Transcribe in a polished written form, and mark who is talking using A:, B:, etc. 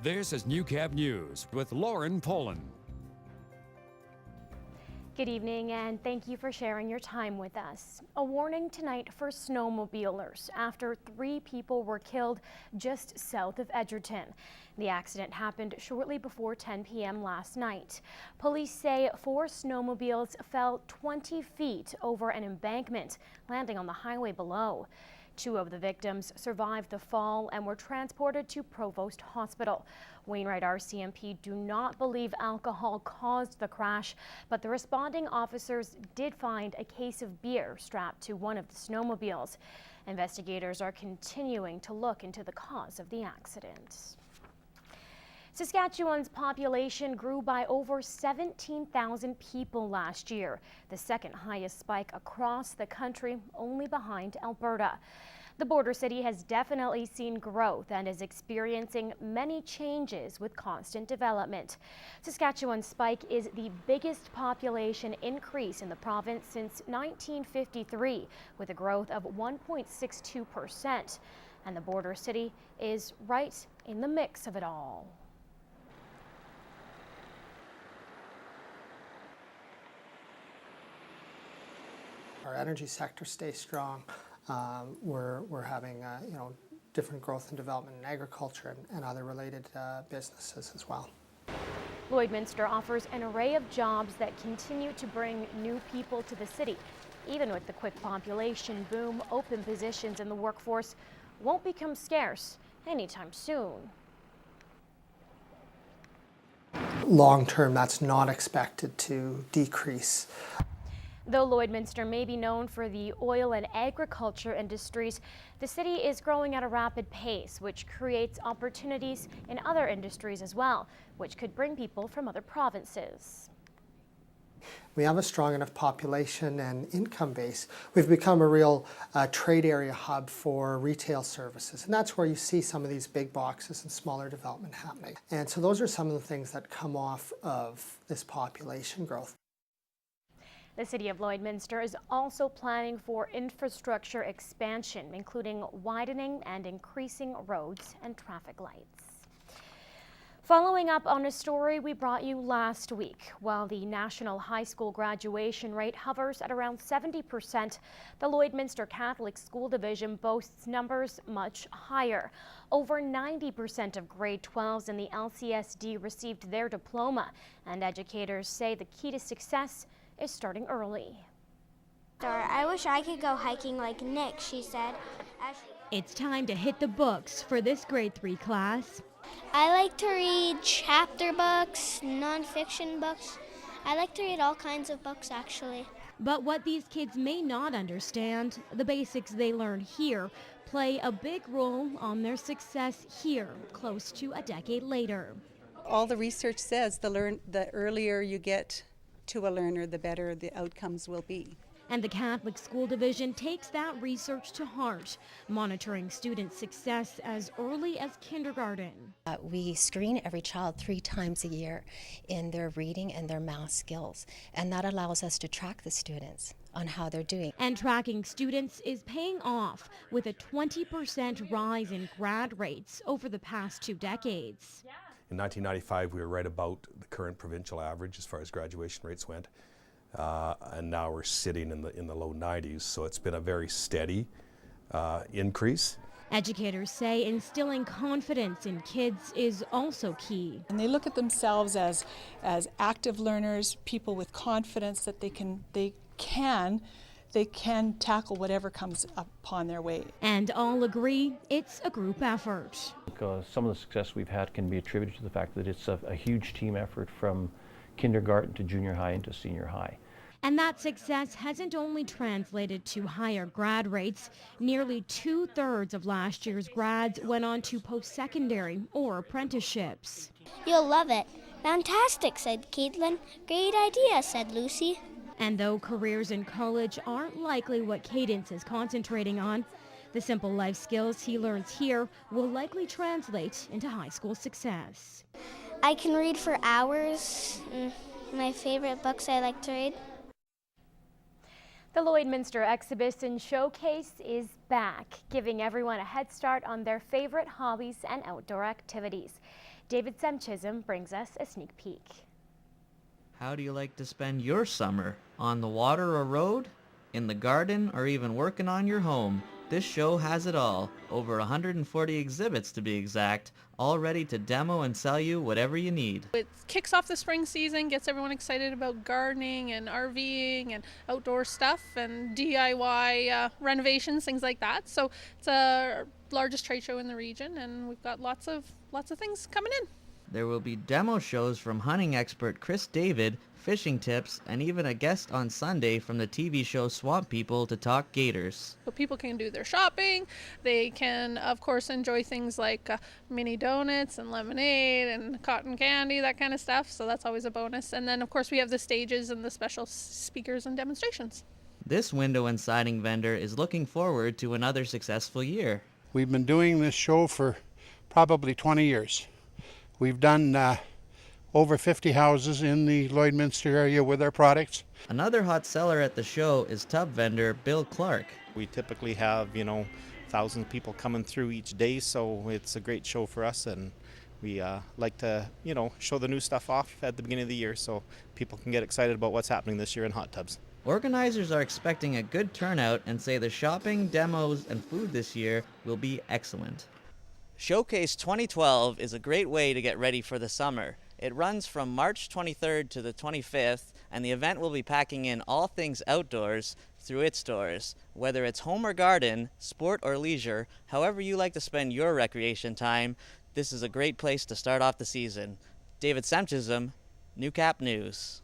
A: This is Newcap News with Lauren Poland.
B: Good evening and thank you for sharing your time with us. A warning tonight for snowmobilers after 3 people were killed just south of Edgerton. The accident happened shortly before 10 p.m. last night. Police say 4 snowmobiles fell 20 feet over an embankment, landing on the highway below. 2 of the victims survived the fall and were transported to Provost Hospital. Wainwright RCMP do not believe alcohol caused the crash, but the responding officers did find a case of beer strapped to one of the snowmobiles. Investigators are continuing to look into the cause of the accident. Saskatchewan's population grew by over 17,000 people last year, the second highest spike across the country, only behind Alberta. The border city has definitely seen growth and is experiencing many changes with constant development. Saskatchewan's spike is the biggest population increase in the province since 1953, with a growth of 1.62%. And the border city is right in the mix of it all.
C: Our energy sector stays strong. We're having different growth and development in agriculture and other related businesses as well.
B: Lloydminster offers an array of jobs that continue to bring new people to the city. Even with the quick population boom, open positions in the workforce won't become scarce anytime soon.
C: Long term, that's not expected to decrease.
B: Though Lloydminster may be known for the oil and agriculture industries, the city is growing at a rapid pace, which creates opportunities in other industries as well, which could bring people from other provinces.
C: We have a strong enough population and income base. We've become a real trade area hub for retail services, and that's where you see some of these big boxes and smaller development happening. And so those are some of the things that come off of this population growth.
B: The City of Lloydminster is also planning for infrastructure expansion, including widening and increasing roads and traffic lights. Following up on a story we brought you last week, while the national high school graduation rate hovers at around 70%, the Lloydminster Catholic School Division boasts numbers much higher. Over 90% of grade 12s in the LCSD received their diploma, and educators say the key to success is starting early.
D: I wish I could go hiking like Nick, she said.
E: It's time to hit the books for this grade 3 class.
D: I like to read chapter books, non-fiction books. I like to read all kinds of books, actually.
E: But what these kids may not understand, the basics they learn here play a big role on their success here, close to a decade later.
F: All the research says the earlier you get to a learner, the better the outcomes will be.
E: And the Catholic School Division takes that research to heart, monitoring students' success as early as kindergarten.
G: We screen every child 3 times a year in their reading and their math skills, and that allows us to track the students on how they're doing.
E: And tracking students is paying off with a 20% rise in grad rates over the past 2 decades.
H: In 1995, we were right about the current provincial average as far as graduation rates went, and now we're sitting in the low 90s. So it's been a very steady increase.
E: Educators say instilling confidence in kids is also key.
I: And they look at themselves as active learners, people with confidence that they can tackle whatever comes upon their way.
E: And all agree it's a group effort.
J: Some of the success we've had can be attributed to the fact that it's a huge team effort from kindergarten to junior high and to senior high.
E: And that success hasn't only translated to higher grad rates. Nearly 2/3 of last year's grads went on to post-secondary or apprenticeships.
D: You'll love it. Fantastic, said Caitlin. Great idea, said Lucy.
E: And though careers in college aren't likely what Cadence is concentrating on, the simple life skills he learns here will likely translate into high school success.
D: I can read for hours. My favorite books I like to read.
B: The Lloydminster Exhibition Showcase is back, giving everyone a head start on their favorite hobbies and outdoor activities. David Semchism brings us a sneak peek.
K: How do you like to spend your summer? On the water or road? In the garden, or even working on your home? This show has it all. Over 140 exhibits to be exact, all ready to demo and sell you whatever you need.
L: It kicks off the spring season, gets everyone excited about gardening and RVing and outdoor stuff and DIY renovations, things like that. So it's our largest trade show in the region, and we've got lots of things coming in.
K: There will be demo shows from hunting expert Chris David, fishing tips, and even a guest on Sunday from the TV show Swamp People to talk gators.
L: So people can do their shopping. They can, of course, enjoy things like mini donuts and lemonade and cotton candy, that kind of stuff. So that's always a bonus. And then, of course, we have the stages and the special speakers and demonstrations.
K: This window and siding vendor is looking forward to another successful year.
M: We've been doing this show for probably 20 years. We've done over 50 houses in the Lloydminster area with our products.
K: Another hot seller at the show is tub vendor Bill Clark.
N: We typically have, thousands of people coming through each day, so it's a great show for us, and we like to, show the new stuff off at the beginning of the year so people can get excited about what's happening this year in hot tubs.
K: Organizers are expecting a good turnout and say the shopping, demos, and food this year will be excellent.
O: Showcase 2012 is a great way to get ready for the summer. It runs from March 23rd to the 25th, and the event will be packing in all things outdoors through its stores. Whether it's home or garden, sport or leisure, however you like to spend your recreation time, this is a great place to start off the season. David Semchism, Newcap News.